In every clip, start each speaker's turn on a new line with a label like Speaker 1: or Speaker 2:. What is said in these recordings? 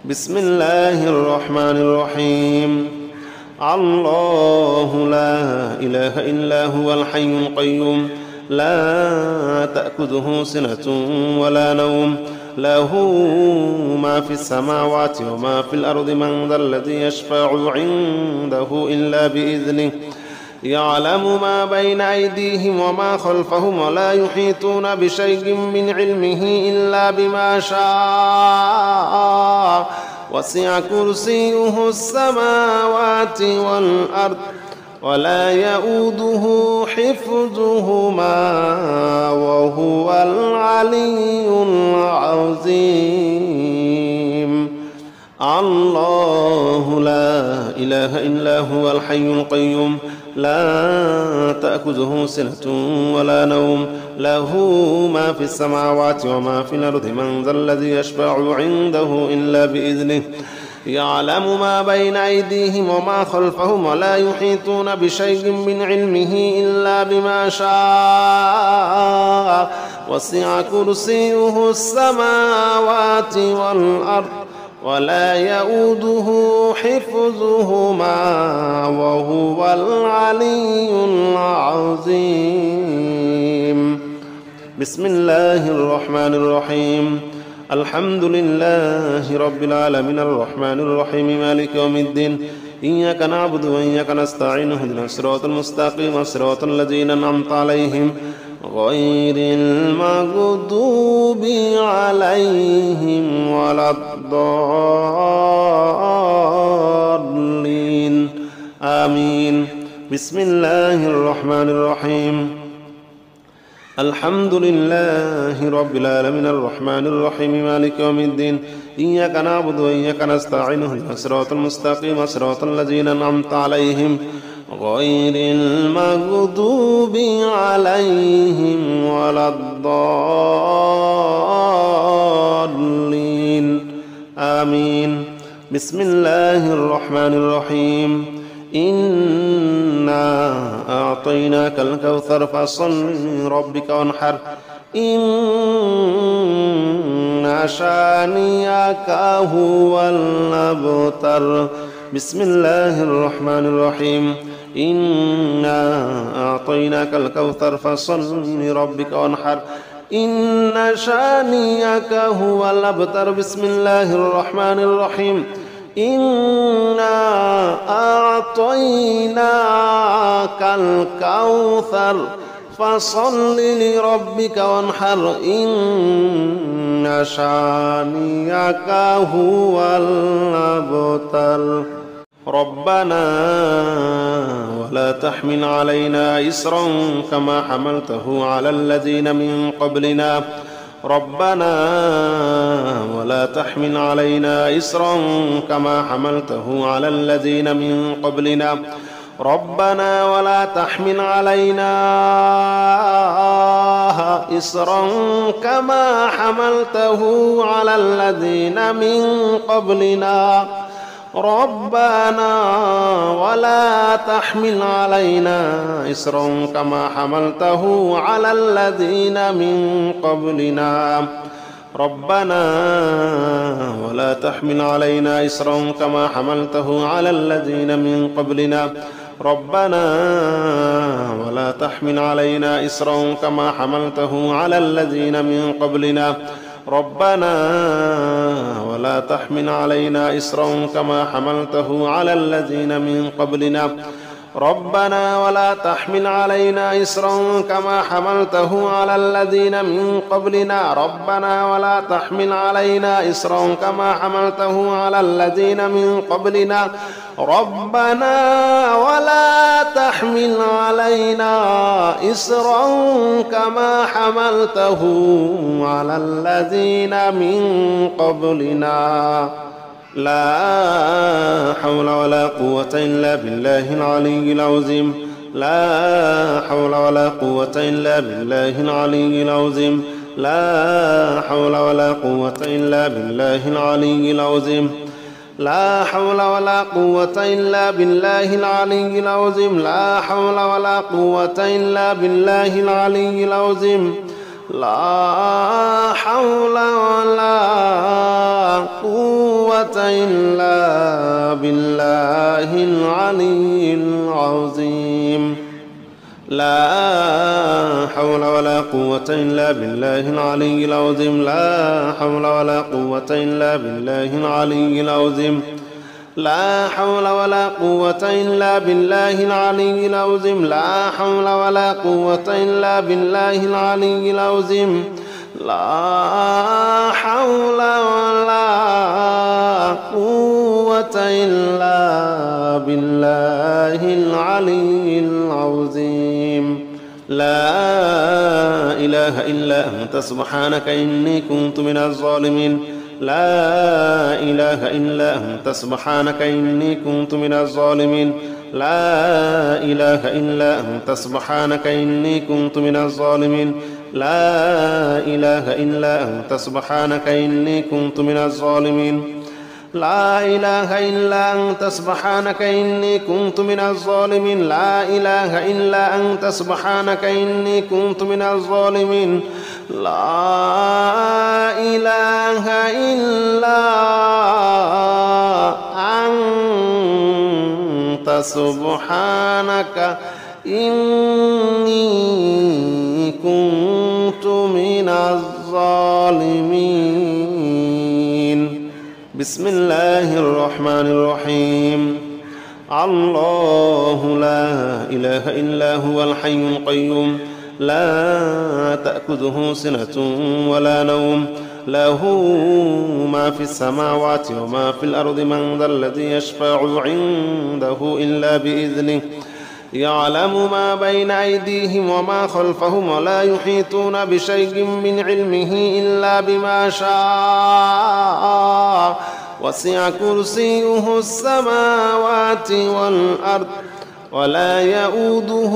Speaker 1: بسم الله الرحمن الرحيم. الله لا إله إلا هو الحي القيوم لا تأخذه سنة ولا نوم له ما في السماوات وما في الأرض من ذا الذي يشفع عنده إلا بإذنه يعلم ما بين أيديهم وما خلفهم ولا يحيطون بشيء من علمه إلا بما شاء وسع كرسيه السماوات والأرض ولا يؤوده حفظهما وهو العلي العظيم. الله لا إله إلا هو الحي القيوم لا تأخذه سنة ولا نوم له ما في السماوات وما في الأرض من ذا الذي يشفع عنده إلا بإذنه يعلم ما بين أيديهم وما خلفهم ولا يحيطون بشيء من علمه إلا بما شاء وسع كرسيه السماوات والأرض ولا يؤوده حفظهما وهو العلي العظيم. بسم الله الرحمن الرحيم. الحمد لله رب العالمين الرحمن الرحيم مالك يوم الدين إياك نعبد وإياك نستعين اهدنا الصراط المستقيم صراط الذين أنعمت عليهم غير المغضوب عليهم ولا الضالين آمين. بسم الله الرحمن الرحيم. الحمد لله رب العالمين الرحمن الرحيم مالك يوم الدين إياك نعبد وإياك نستعين اهدنا الصراط المستقيم صراط الذين أنعمت عليهم غير المغضوب عليهم ولا الضالين آمين. بسم الله الرحمن الرحيم. إنا أعطيناك الكوثر فصل لربك وانحر إن شانئك هو الأبتر. بسم الله الرحمن الرحيم. إنا أعطيناك الكوثر فصل لربك وانحر إن شانئك هو الأبتر. بسم الله الرحمن الرحيم. إنا أعطيناك الكوثر فصل لربك وانحر إن شانئك هو الأبتر. ربنا ولا تحمل علينا إصرا كما حملته على الذين من قبلنا ربنا ولا تحمل علينا إصرا كما حملته على الذين من قبلنا ربنا ولا تحمل علينا إصرا كما حملته على الذين من قبلنا ربنا ولا تحمل علينا إصرا كما حملته على الذين من قبلنا ربنا ولا تحمل علينا إصرا كما حملته على الذين من قبلنا ربنا ولا تحمل علينا إصرا كما حملته على الذين من قبلنا ربنا ولا تحمل علينا إصرا كما حملته على الذين من قبلنا ربنا ولا تحمل علينا إصرا كما حملته على الذين من قبلنا ربنا ولا تحمل علينا إصرا كما حملته على الذين من قبلنا ربنا ولا تحمل علينا إصرا كما حملته على الذين من قبلنا. لا حول ولا قوة إلا بالله العلي العظيم. لا حول ولا قوة إلا بالله العلي العظيم. لا حول ولا قوة إلا بالله العلي العظيم. لا حول ولا قوة إلا بالله العلي العظيم. لا حول ولا قوة إلا بالله العلي العظيم. لا حول ولا قوة قوة إلا بالله العلي العظيم. لا حول ولا قوة إلا بالله العلي العظيم. لا حول ولا قوة إلا بالله العلي العظيم. لا حول ولا قوة إلا بالله العلي العظيم. لا حول ولا قوة إلا بالله العلي العظيم. لا حول ولا قوة إلا بالله العلي العظيم. لا إله إلا أنت سبحانك إني كنت من الظالمين. لا إله إلا أنت سبحانك إني كنت من الظالمين. لا إله إلا أنت سبحانك إني كنت من الظالمين. لا إله إلا أنت سبحانك إني كنت من الظالمين. لا إله إلا أنت سبحانك إني كنت من الظالمين. لا إله إلا أنت سبحانك إني كنت من الظالمين. لا إله إلا أنت سبحانك إني كنت من الظالمين. بسم الله الرحمن الرحيم. الله لا إله إلا هو الحي القيوم لا تأخذه سنة ولا نوم له ما في السماوات وما في الأرض من ذا الذي يشفع عنده إلا بإذنه يعلم ما بين أيديهم وما خلفهم ولا يحيطون بشيء من علمه إلا بما شاء وسع كرسيه السماوات والأرض ولا يؤوده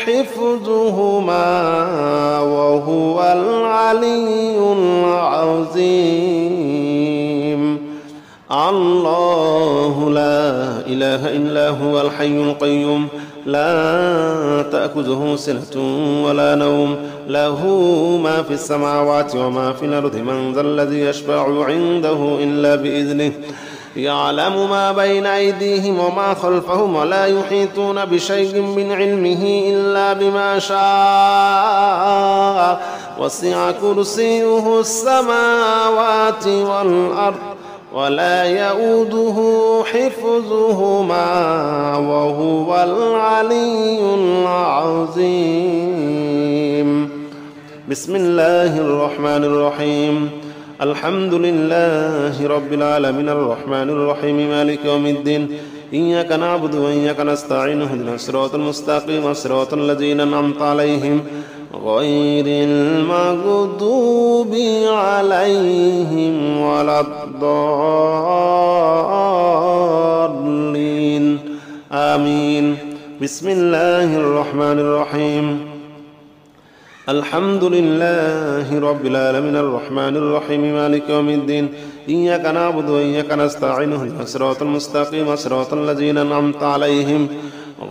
Speaker 1: حفظهما وهو العلي العظيم. الله لا إله إلا هو الحي القيوم لا تأخذه سنة ولا نوم له ما في السماوات وما في الأرض من ذا الذي يشفع عنده إلا بإذنه يعلم ما بين أيديهم وما خلفهم ولا يحيطون بشيء من علمه إلا بما شاء وسع كرسيه السماوات والأرض ولا يؤوده حفظهما وهو العلي العظيم. بسم الله الرحمن الرحيم. الحمد لله رب العالمين الرحمن الرحيم مالك يوم الدين إياك نعبد وإياك نستعين اهدنا الصراط المستقيم صراط الذين أنعمت عليهم غير المغضوب عليهم ولا الضالين آمين. بسم الله الرحمن الرحيم. الحمد لله رب العالمين الرحمن الرحيم مالك يوم الدين إياك نعبد وإياك نستعين اهدنا الصراط المستقيم صراط الذين أنعمت عليهم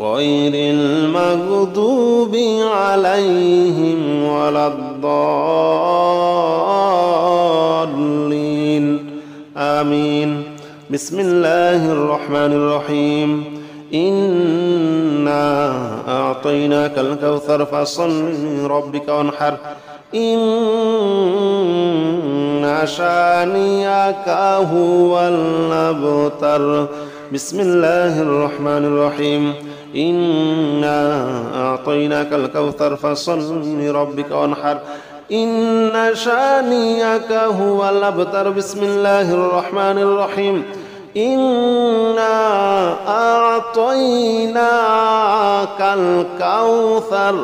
Speaker 1: غير المغضوب عليهم ولا الضالين آمين. بسم الله الرحمن الرحيم. إنا أعطيناك الكوثر فصل لربك وانحر إن شانئك هو الأبتر. بسم الله الرحمن الرحيم. إنا أعطيناك الكوثر فصل لربك وانحر إن شانئك هو الأبتر. بسم الله الرحمن الرحيم. إنا أعطيناك الكوثر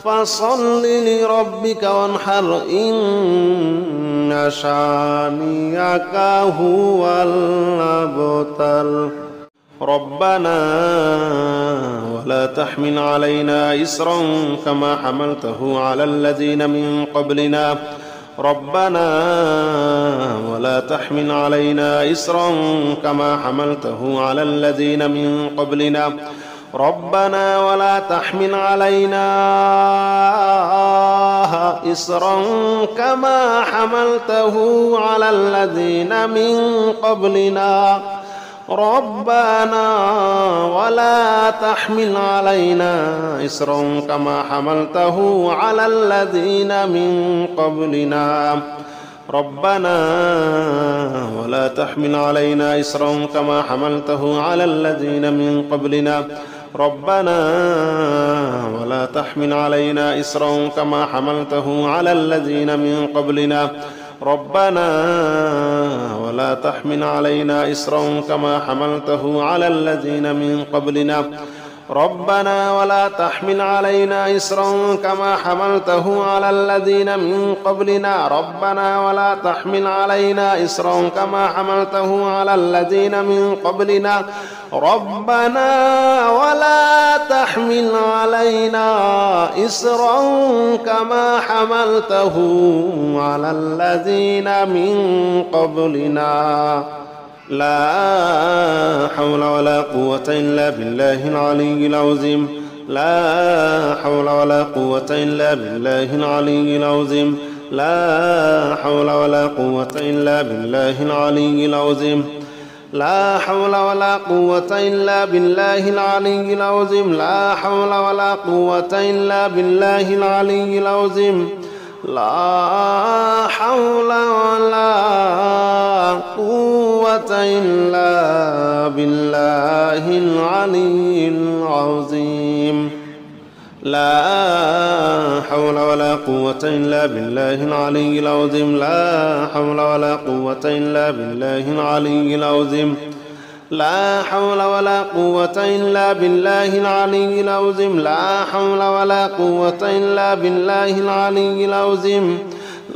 Speaker 1: فصل لربك وانحر إن شانئك هو الأبتر. ربنا ولا تحمل علينا إصرا كما حملته على الذين من قبلنا ربنا ولا تحمل علينا إصرا كما حملته على الذين من قبلنا ربنا ولا تحمل علينا إصرا كما حملته على الذين من قبلنا ربنا ولا تحمل علينا إصرا كما حملته على الذين من قبلنا ربنا ولا تحمل علينا إصرا كما حملته على الذين من قبلنا ربنا ولا تحمل علينا إصرا كما حملته على الذين من قبلنا ربنا ولا تحمل علينا إصرا كما حملته على الذين من قبلنا ربنا ولا تحمل علينا إصرا كما حملته على الذين من قبلنا ربنا ولا تحمل علينا إصرا كما حملته على الذين من قبلنا ربنا ولا تحمل علينا إصرا كما حملته على الذين من قبلنا لا حول ولا قوة إلا بالله العلي العظيم لا حول ولا قوة إلا بالله العلي العظيم لا حول ولا قوة إلا بالله العلي العظيم لا حول ولا قوة إلا بالله العلي العظيم لا حول ولا قوة إلا بالله العلي العظيم لا حول ولا قوة إلا بالله العلي العظيم لا حول ولا قوة إلا بالله العلي العظيم لا حول ولا قوة إلا بالله العلي العظيم لا حول ولا قوة إلا بالله العلي العظيم لا حول ولا قوة إلا بالله العلي العظيم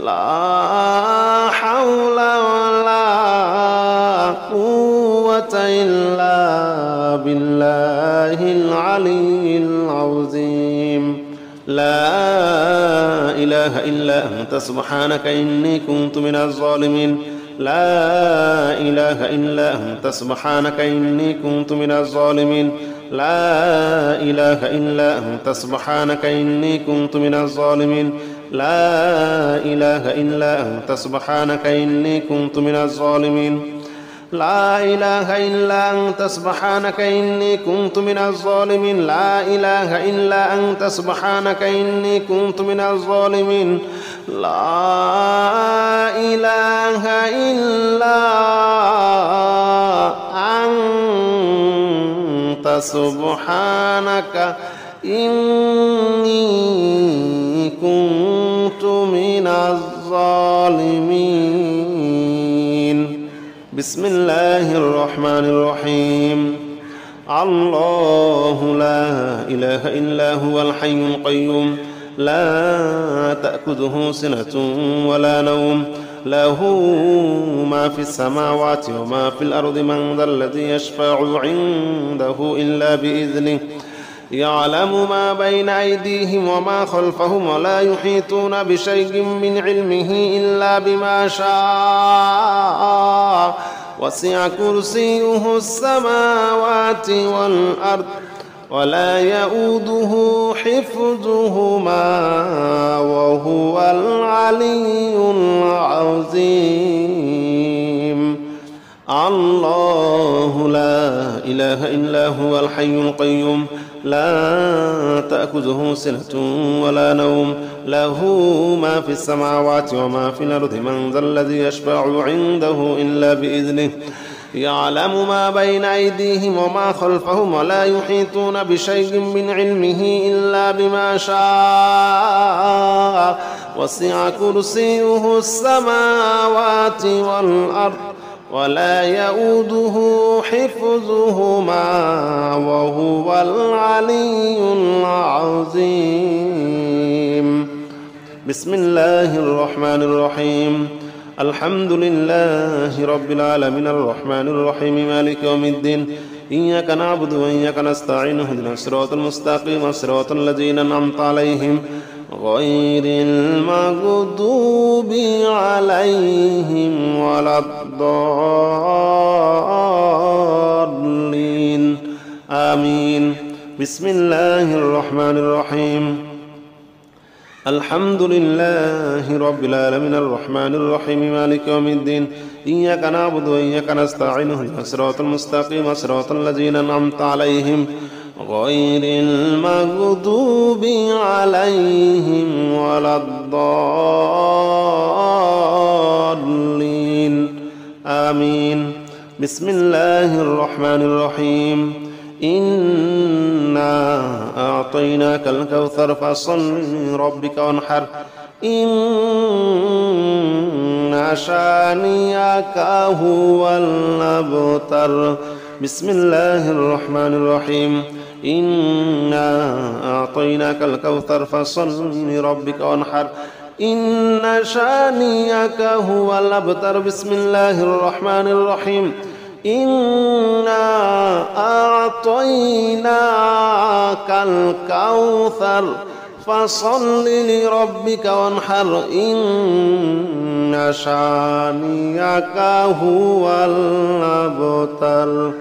Speaker 1: لا حول ولا قوة إلا بالله العلي العظيم لا إله إلا أنت سبحانك إني كنت من الظالمين لا إله إلا أنت سبحانك إني كنت من الظالمين لا إله إلا أنت سبحانك إني كنت من الظالمين لا إله إلا أنت سبحانك إني كنت من الظالمين لا إله إلا أنت سبحانك إني كنت من الظالمين لا إله إلا أنت سبحانك إني كنت من الظالمين لا إله إلا أنت سبحانك إني كنت من الظالمين بسم الله الرحمن الرحيم الله لا إله إلا هو الحي القيوم لا تأخذه سنة ولا نوم له ما في السماوات وما في الأرض من ذا الذي يشفع عنده إلا بإذنه يعلم ما بين أيديهم وما خلفهم ولا يحيطون بشيء من علمه إلا بما شاء وسع كرسيه السماوات والأرض ولا يؤوده حفظهما وهو العلي العظيم الله لا إله إلا هو الحي القيوم لا تأخذه سنة ولا نوم له ما في السماوات وما في الأرض من ذا الذي يشفع عنده إلا بإذنه يعلم ما بين أيديهم وما خلفهم ولا يحيطون بشيء من علمه إلا بما شاء وسع كرسيه السماوات والأرض ولا يؤوده حفظهما وهو العلي العظيم بسم الله الرحمن الرحيم الحمد لله رب العالمين الرحمن الرحيم مالك يوم الدين إياك نعبد وإياك نستعين اهدنا الصراط المستقيم صراط الذين أنعمت عليهم غير المغضوب عليهم ولا الضالين آمين بسم الله الرحمن الرحيم الحمد لله رب العالمين الرحمن الرحيم مالك يوم الدين إياك نعبد وإياك نستعين اهدنا الصراط المستقيم صراط الذين أنعمت عليهم غير المغضوب عليهم ولا الضالين آمين بسم الله الرحمن الرحيم إنا أعطيناك الكوثر فصل لربك وانحر إن شانئك هو الأبتر بسم الله الرحمن الرحيم إنا أعطيناك الكوثر فصل لربك وانحر إن شانئك هو الأبتر بسم الله الرحمن الرحيم إنا أعطيناك الكوثر فصل لربك وانحر إن شانئك هو الأبتر